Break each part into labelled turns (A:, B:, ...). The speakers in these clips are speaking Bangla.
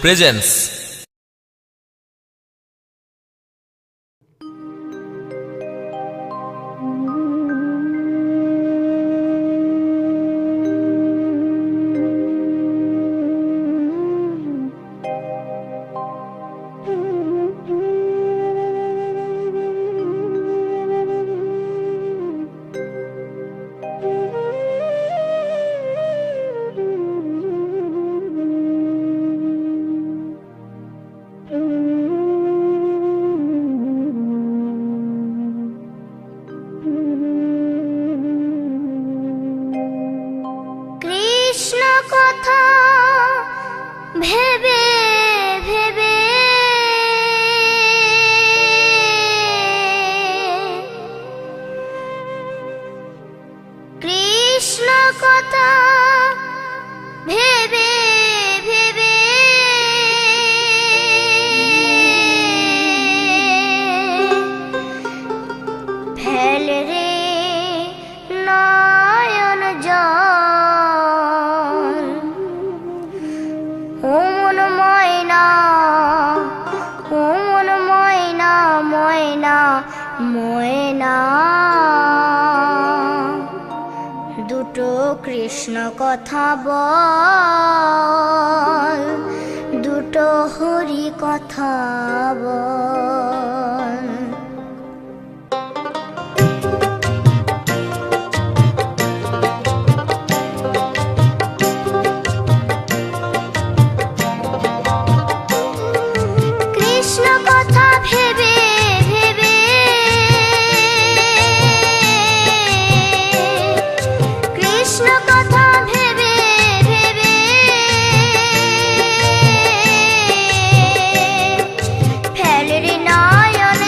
A: প্রেজেন্স।
B: কৃষ্ণ কথা ভেবে ভেবে কৃষ্ণ কথা ভেবে ভেবে ফেল রে নয়ন জল, ও মন ময়না, ও মন ময়না, ময়না ময়না। দুটো কৃষ্ণ কথা বল, দুটো হরি কথা বল। কৃষ্ণ কথা ভেবে ভেবে কৃষ্ণ কথা ভেবে ভেবে ফেল রে নয়ন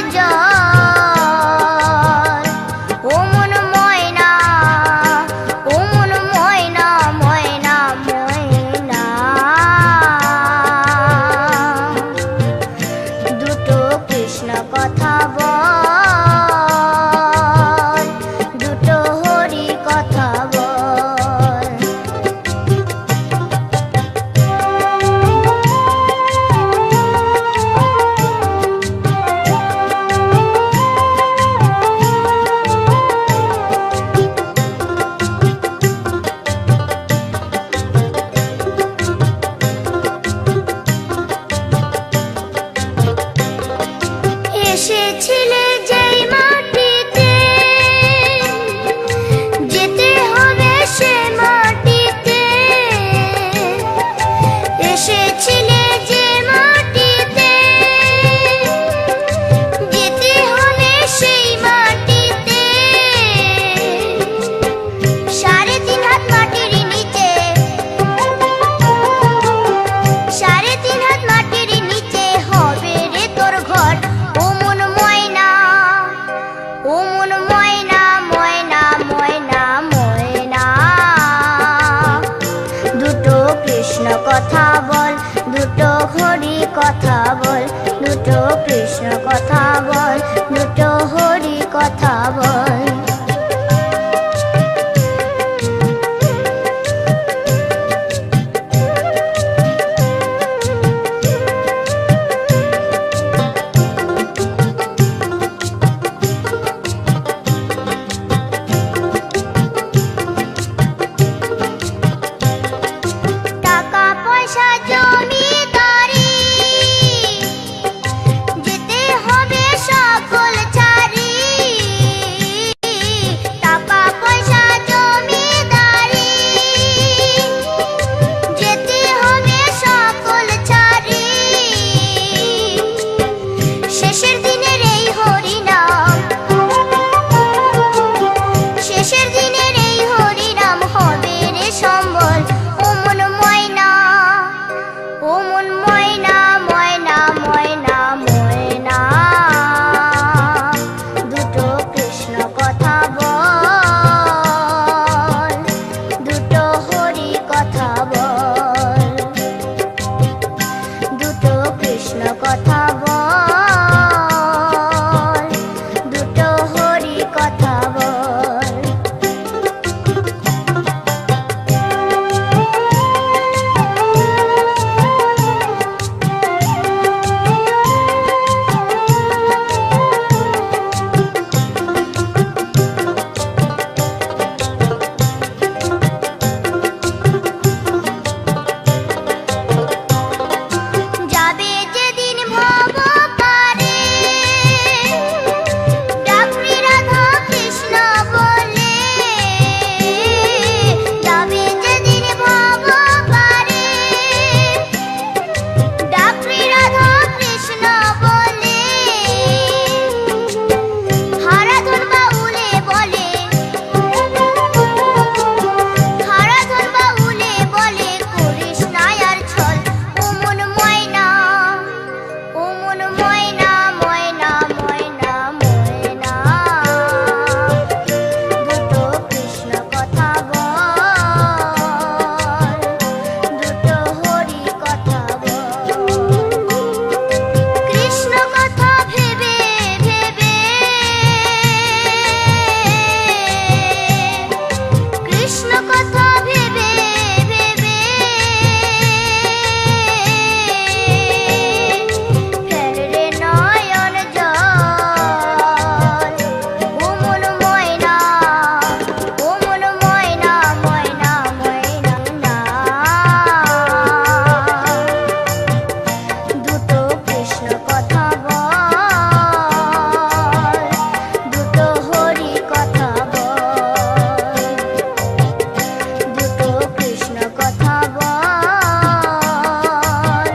B: কৃষ্ণ কথা ভেবে ভেবে ফেলে নয়ন জল। ও মন ময়না, ও মন ময়না, ময়না ময়না না। দুটো কৃষ্ণ কথা বল, দুটো হরি কথা বল, দুটো কৃষ্ণ কথা বল,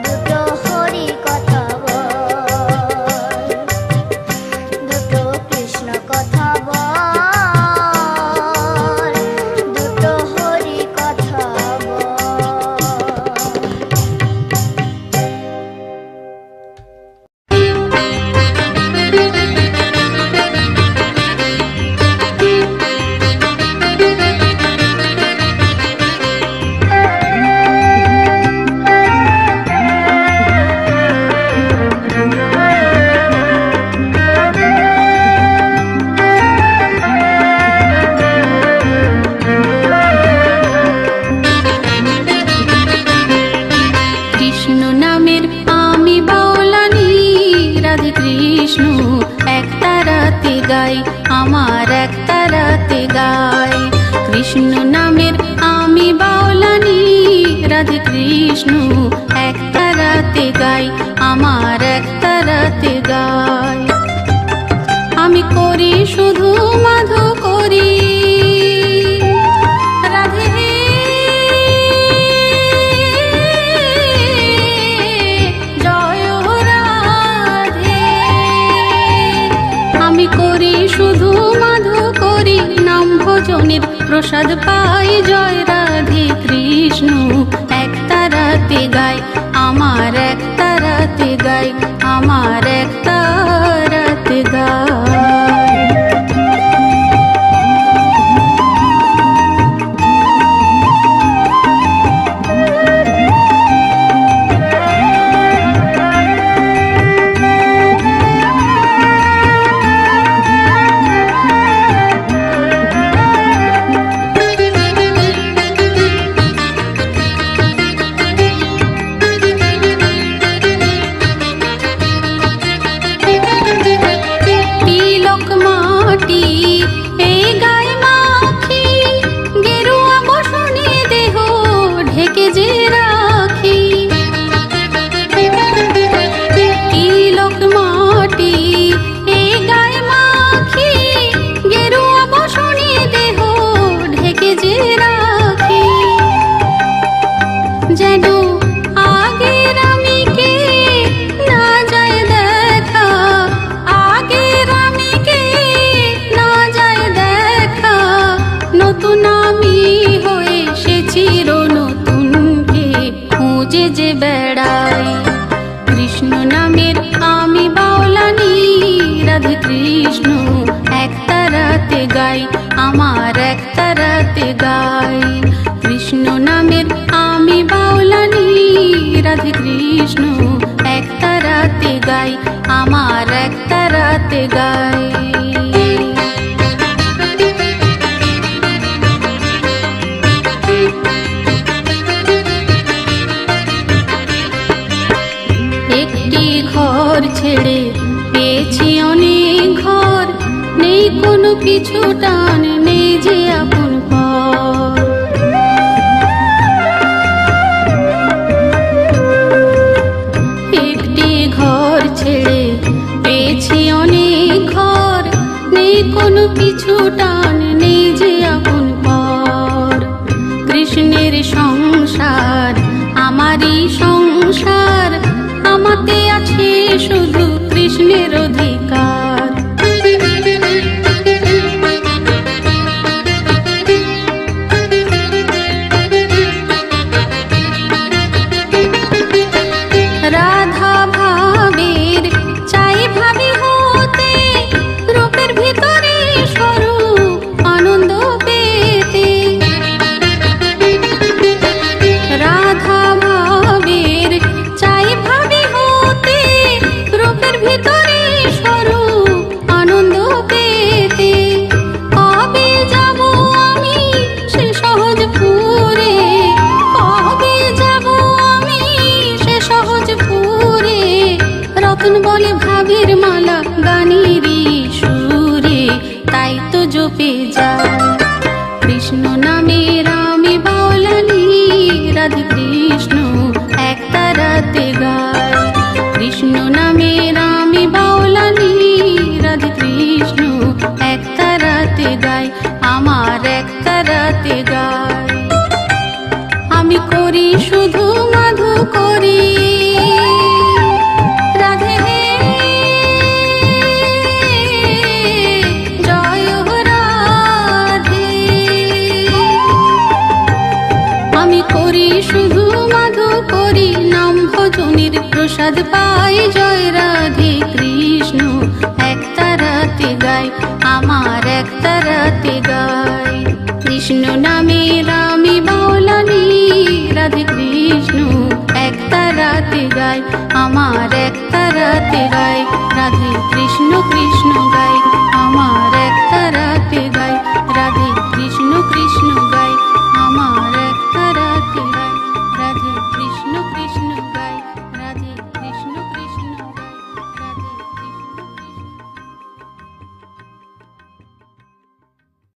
B: দুটো হরি কথা বল, দুটো কৃষ্ণ কথা বল, দুটো হরি কথা
A: কৃষ্ণ নামের আমি বাউলানি, রাধে কৃষ্ণ এক তারাতে গাই, আমার এক তারাতে গাই। কৃষ্ণ নামের আমি বাউলানি, রাধে কৃষ্ণ এক তারাতে গাই, আমার এক তারাতে গাই। আমি করি শুধু মাধু করি, রাধে জয় রাধে। আমি করি শুধু মাধু করি, নাম ভজনের প্রসাদ পাই, জয় রাধে কৃষ্ণ এক তারাতে গাই, আমার এক তারাতে গাই, আমার এক তারাতে গাই। তিলক মাটি এই গায়ে মাখি, গেরুয়া বসনে দেহ ঢেকে যে রাখি। তিলক মাটি এই গায়ে মাখি, গেরুয়া বসনে দেহ ঢেকে যে রাখি। যেন আগের আমি কে না যায় দেখা, আগের আমি কে না যায় দেখা, নতুন আমি হয়ে সে চির নতুনকে খুঁজে যে বেড়াই। কৃষ্ণ নামের আমি বাউলানি, রাধে কৃষ্ণ এক তারাতে গাই, আমার এক তারাতে গাই। কৃষ্ণ নামের আমি বাউলানি, রাধে কৃষ্ণ এক তারাতে গাই, আমার এক তারাতে গাই। একটি ঘর ছেড়ে পেয়েছি অনেক ঘর, নেই কোনো পিছু টান, নেই যে আপন পর। একটি ঘর ছেড়ে পেয়েছি অনেক ঘর, নেই কোনো পিছু টান, নেই যে আপন পর। কৃষ্ণের সংসার আমারই সংসার, আমাতে আছে শুধু কৃষ্ণের অধিকার। রাধা ভাবের চাই ভাবি হতে, রূপের ভিতরে স্বরূপ আনন্দ পেয়ে চুপে যায়। কৃষ্ণ নামের আমি বাউলানি, রাধে কৃষ্ণ এক তারাতে গায়। কৃষ্ণ নামের আমি বাউলানি, রাধে কৃষ্ণ এক তারাতে গায়, আমার এক তারাতে গায়। আমি করি শুধু মাধু করি, রাধে জয় হো রাধে। আমি করি শুধু মাধু করি, নাম ভজনের প্রসাদ পাই, জয় রাধে কৃষ্ণ এক তারাতে গায়, আমার এক তারাতে গায়। কৃষ্ণ নামের আমি বাউলানি, রাধে কৃষ্ণ এক তারাতে গায়, আমার এক তারাতে গায়। রাধে কৃষ্ণ কৃষ্ণ গায়, আমার এক তারাতে গায়, রাধে